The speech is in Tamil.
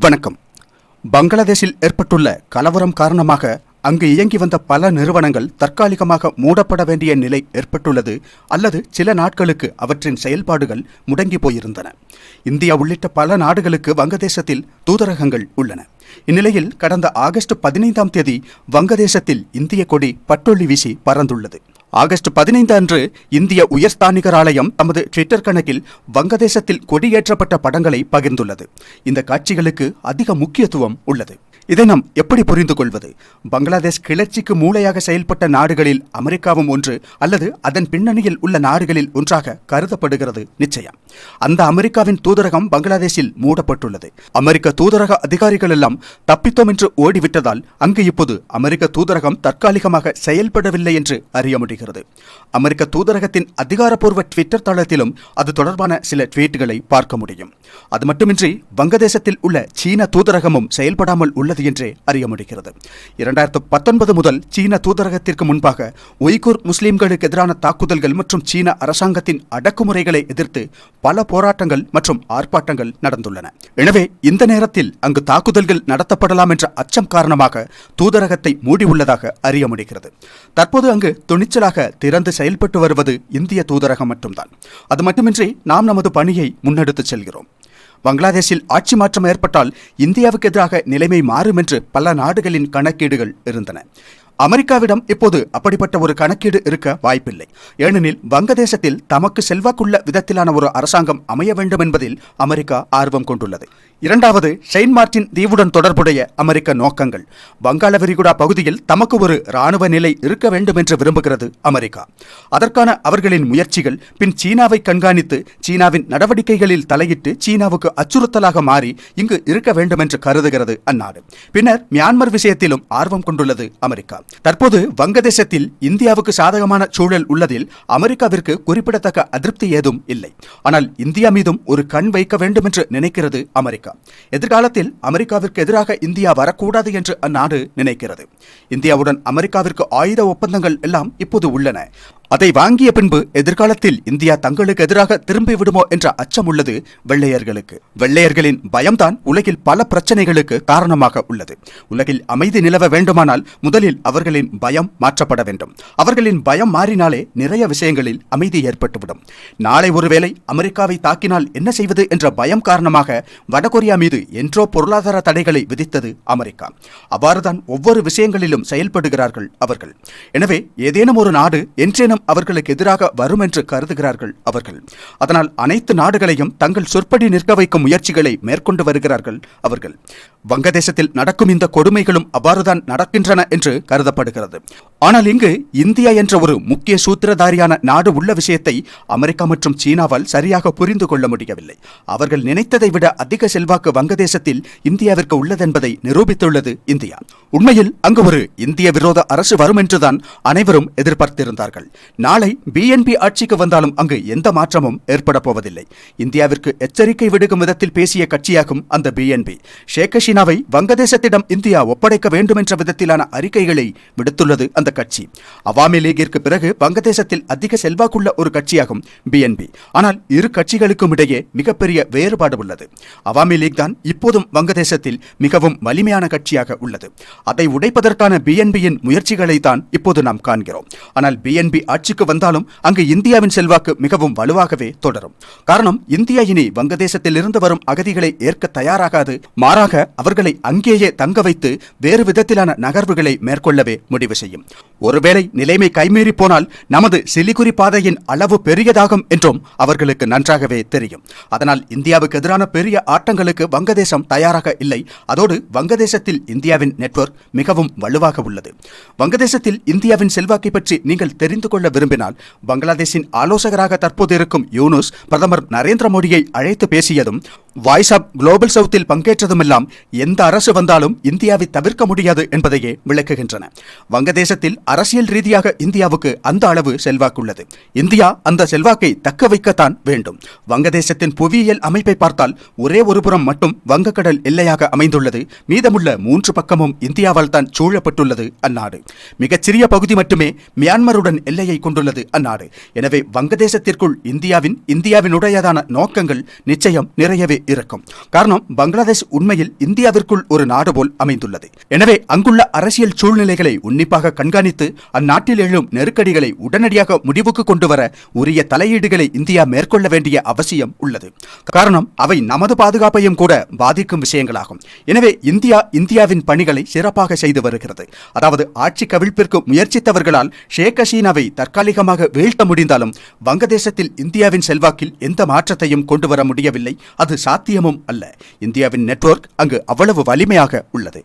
வணக்கம். பங்களாதேஷில் ஏற்பட்டுள்ள கலவரம் காரணமாக அங்கு இயங்கி வந்த பல நிறுவனங்கள் தற்காலிகமாக மூடப்பட வேண்டிய நிலை ஏற்பட்டுள்ளது அல்லது சில நாட்களுக்கு அவற்றின் செயல்பாடுகள் முடங்கி போயிருந்தன. இந்தியா உள்ளிட்ட பல நாடுகளுக்கு வங்கதேசத்தில் தூதரகங்கள் உள்ளன. இந்நிலையில் கடந்த ஆகஸ்ட் 15ஆம் தேதி வங்கதேசத்தில் இந்திய கொடி பட்டொளி வீசி பறந்துள்ளது. ஆகஸ்ட் 15 அன்று இந்திய உயர்ஸ்தானிகர் ஆலயம் தமது ட்விட்டர் கணக்கில் வங்கதேசத்தில் கொடியேற்றப்பட்ட படங்களை பகிர்ந்துள்ளது. இந்த காட்சிகளுக்கு அதிக முக்கியத்துவம் உள்ளது. இதை நாம் எப்படி புரிந்து கொள்வது? பங்களாதேஷ் கிளர்ச்சிக்கு மூளையாக செயல்பட்ட நாடுகளில் அமெரிக்காவும் ஒன்று அல்லது அதன் பின்னணியில் உள்ள நாடுகளில் ஒன்றாக கருதப்படுகிறது. நிச்சயம் அந்த அமெரிக்காவின் தூதரகம் பங்களாதேஷில் மூடப்பட்டுள்ளது. அமெரிக்க தூதரக அதிகாரிகள் எல்லாம் தப்பித்தோம் என்று ஓடிவிட்டதால் அங்கு இப்போது அமெரிக்க தூதரகம் தற்காலிகமாக செயல்படவில்லை என்று அறிய முடிகிறது. அமெரிக்க தூதரகத்தின் அதிகாரப்பூர்வ ட்விட்டர் தளத்திலும் அது தொடர்பான சில ட்வீட்டுகளை பார்க்க முடியும். அது மட்டுமின்றி வங்கதேசத்தில் உள்ள சீன தூதரகமும் செயல்படாமல் உள்ளது என்றே அறிய முடிகிறது. 2019 முதல் சீன தூதரகத்திற்கு முன்பாக உய்குர் முஸ்லிம்களுக்கு எதிரான தாக்குதல்கள் மற்றும் சீன அரசாங்கத்தின் அடக்குமுறைகளை எதிர்த்து பல போராட்டங்கள் மற்றும் ஆர்ப்பாட்டங்கள் நடந்துள்ளன. எனவே இந்த நேரத்தில் அங்கு தாக்குதல்கள் நடத்தப்படலாம் என்ற அச்சம் காரணமாக தூதரகத்தை மூடியுள்ளதாக அறிய முடிகிறது. தற்போது அங்கு துணிச்சலாக திறந்து செயல்பட்டு வருவது இந்திய தூதரகம் மட்டும்தான். அது மட்டுமின்றி நாம் நமது பணியை முன்னெடுத்துச் செல்கிறோம். பங்களாதேஷில் ஆட்சி மாற்றம் ஏற்பட்டால் இந்தியாவுக்கு எதிராக நிலைமை மாறும் என்று பல நாடுகளின் கணக்கீடுகள் இருந்தன. அமெரிக்காவிடம் இப்போது அப்படிப்பட்ட ஒரு கணக்கீடு இருக்க வாய்ப்பில்லை. ஏனெனில் வங்கதேசத்தில் தமக்கு செல்வாக்குள்ள விதத்திலான ஒரு அரசாங்கம் அமைய வேண்டும் என்பதில் அமெரிக்கா ஆர்வம் கொண்டுள்ளது. இரண்டாவது, செயின்ட் மார்ட்டின் தீவுடன் தொடர்புடைய அமெரிக்க நோக்கங்கள். வங்காள விரிகுடா பகுதியில் தமக்கு ஒரு இராணுவ நிலை இருக்க வேண்டும் என்று விரும்புகிறது அமெரிக்கா. அதற்கான அவர்களின் முயற்சிகள் பின் சீனாவை கண்காணித்து சீனாவின் நடவடிக்கைகளில் தலையிட்டு சீனாவுக்கு அச்சுறுத்தலாக மாறி இங்கு இருக்க வேண்டும் என்று கருதுகிறது அந்நாடு. பின்னர் மியான்மர் விஷயத்திலும் ஆர்வம் கொண்டுள்ளது அமெரிக்கா. தற்போது வங்கதேசத்தில் இந்தியாவுக்கு சாதகமான சூழல் உள்ளதில் அமெரிக்காவிற்கு குறிப்பிடத்தக்க அதிருப்தி ஏதும் இல்லை. ஆனால் இந்தியா மீதும் ஒரு கண் வைக்க வேண்டும் என்று நினைக்கிறது அமெரிக்கா. எதிர்காலத்தில் அமெரிக்காவிற்கு எதிராக இந்தியா வரக்கூடாது என்று அந்நாடு நினைக்கிறது. இந்தியாவுடன் அமெரிக்காவிற்கு ஆயுத ஒப்பந்தங்கள் எல்லாம் இப்போது உள்ளன. அதை வாங்கிய பின்பு எதிர்காலத்தில் இந்தியா தங்களுக்கு எதிராக திரும்பி விடுமோ என்ற அச்சம் உள்ளது வெள்ளையர்களுக்கு. வெள்ளையர்களின் பயம்தான் உலகில் பல பிரச்சனைகளுக்கு காரணமாக உள்ளது. உலகில் அமைதி நிலவ வேண்டுமானால் முதலில் அவர்களின் பயம் மாற்றப்பட வேண்டும். அவர்களின் பயம் மாறினாலே நிறைய விஷயங்களில் அமைதி ஏற்பட்டுவிடும். நாளை ஒருவேளை அமெரிக்காவை தாக்கினால் என்ன செய்வது என்ற பயம் காரணமாக வடகொரியா மீது என்றோ பொருளாதார தடைகளை விதித்தது அமெரிக்கா. அவ்வாறுதான் ஒவ்வொரு விஷயங்களிலும் செயல்படுகிறார்கள் அவர்கள். எனவே ஏதேனும் ஒரு நாடு என்றேனும் அவர்களுக்கு எதிராக வரும் என்று கருதுகிறார்கள் அவர்கள். அதனால் அனைத்து நாடுகளையும் தங்கள் சொற்படி நிற்க வைக்கும் முயற்சிகளை மேற்கொண்டு வருகிறார்கள் அவர்கள். வங்கதேசத்தில் நடக்கும் இந்த கொடுமைகளும் அவ்வாறுதான் நடக்கின்றன என்று கருதப்படுகிறது. ஆனால் இங்கு இந்தியா என்ற ஒரு முக்கிய சூத்திரதாரியான நாடு உள்ள விஷயத்தை அமெரிக்கா மற்றும் சீனாவால் சரியாக புரிந்து கொள்ள முடியவில்லை. அவர்கள் நினைத்ததை விட அதிக செல்வாக்கு வங்கதேசத்தில் இந்தியாவிற்கு உள்ளதென்பதை நிரூபித்துள்ளது இந்தியா. உண்மையில் அங்கு ஒரு இந்திய விரோத அரசு வரும் என்றுதான் அனைவரும் எதிர்பார்த்திருந்தார்கள். நாளை பிஎன்பி ஆட்சிக்கு வந்தாலும் அங்கு எந்த மாற்றமும் ஏற்பட போவதில்லை. இந்தியாவிற்கு எச்சரிக்கை விடுக்கும் விதத்தில் பேசிய கட்சியாகும் அந்த பிஎன்பி. ஷேக் ஹசீனாவை வங்கதேசத்திடம் இந்தியா ஒப்படைக்க வேண்டும் என்ற விதத்திலான அறிக்கைகளை விடுத்துள்ளது அந்த கட்சி. அவாமி லீகிற்கு பிறகு வங்கதேசத்தில் அதிக செல்வாக்குள்ள ஒரு கட்சியாகும் பிஎன்பி. ஆனால் இரு கட்சிகளுக்கும் இடையே மிகப்பெரிய வேறுபாடு உள்ளது. அவாமி லீக் தான் இப்போதும் வங்கதேசத்தில் மிகவும் வலிமையான கட்சியாக உள்ளது. அதை உடைப்பதற்கான பிஎன்பியின் முயற்சிகளை தான் இப்போது நாம் காண்கிறோம். ஆனால் பிஎன்பி ஆட்சிக்கு வந்தாலும் அங்கு இந்தியாவின் செல்வாக்கு மிகவும் வலுவாகவே தொடரும். காரணம், இந்தியா இனி வங்கதேசத்தில் இருந்து வரும் அகதிகளை ஏற்க தயாராகாது. மாறாக அவர்களை அங்கேயே தங்க வைத்து வேறு விதத்திலான நகர்வுகளை மேற்கொள்ளவே முடிவு செய்யும். ஒருவேளை நிலைமை கைமீறி போனால் நமது சிலிகுரி பாதையின் அளவு பெரியதாகும் என்றும் அவர்களுக்கு நன்றாகவே தெரியும். அதனால் இந்தியாவுக்கு எதிரான பெரிய ஆட்டங்களுக்கு வங்கதேசம் தயாராக இல்லை. அதோடு வங்கதேசத்தில் இந்தியாவின் நெட்வொர்க் மிகவும் வலுவாக உள்ளது. வங்கதேசத்தில் இந்தியாவின் செல்வாக்கை பற்றி நீங்கள் தெரிந்து கொள்ள விரும்பினால் பங்களாதேஷின் ஆலோசகராக தற்போது இருக்கும் யூனுஸ் பிரதமர் நரேந்திர மோடியை அழைத்து பேசியதும் வாய்ஸ் ஆப் குளோபல் சவுத்தில் பங்கேற்றதுமெல்லாம் எந்த அரசு வந்தாலும் இந்தியாவை தவிர்க்க முடியாது என்பதையே விளக்குகின்றன. வங்கதேசத்தில் அரசியல் ரீதியாக இந்தியாவுக்கு அந்த அளவு செல்வாக்குள்ளது. இந்தியா அந்த செல்வாக்கை தக்க வைக்கத்தான் வேண்டும். வங்கதேசத்தின் புவியியல் அமைப்பை பார்த்தால் ஒரே ஒரு புறம் மட்டும் வங்கக்கடல் எல்லையாக அமைந்துள்ளது. மீதமுள்ள 3 பக்கமும் இந்தியாவால் தான் சூழப்பட்டுள்ளது அந்நாடு. மிகச்சிறிய பகுதி மட்டுமே மியான்மருடன் எல்லையை கொண்டுள்ளது அந்நாடு. எனவே வங்கதேசத்திற்குள் இந்தியாவினுடையதான நோக்கங்கள் நிச்சயம் நிறையவே இருக்கும். காரணம், பங்களாதேஷ் உண்மையில் இந்தியாவிற்குள் ஒரு நாடு போல் அமைந்துள்ளது. எனவே அங்குள்ள அரசியல் சூழ்நிலைகளை உன்னிப்பாக கண்காணித்து அந்நாட்டில் எழும் நெருக்கடிகளை உடனடியாக முடிவுக்கு கொண்டு வர உரிய தலையீடுகளை இந்தியா மேற்கொள்ள வேண்டிய அவசியம் உள்ளது. காரணம், அவை நமது பாதுகாப்பையும் கூட பாதிக்கும் விஷயங்களாகும். எனவே இந்தியாவின் பணிகளை சிறப்பாக செய்து வருகிறது. அதாவது ஆட்சி கவிழ்ப்பிற்கு முயற்சித்தவர்களால் ஷேக் ஹசீனாவை தற்காலிகமாக வீழ்த்த முடிந்தாலும் வங்கதேசத்தில் இந்தியாவின் செல்வாக்கில் எந்த மாற்றத்தையும் கொண்டு வர முடியவில்லை. அது சாத்தியமும் அல்ல. இந்தியாவின் நெட்வொர்க் அங்கு அவ்வளவு வலிமையாக உள்ளது.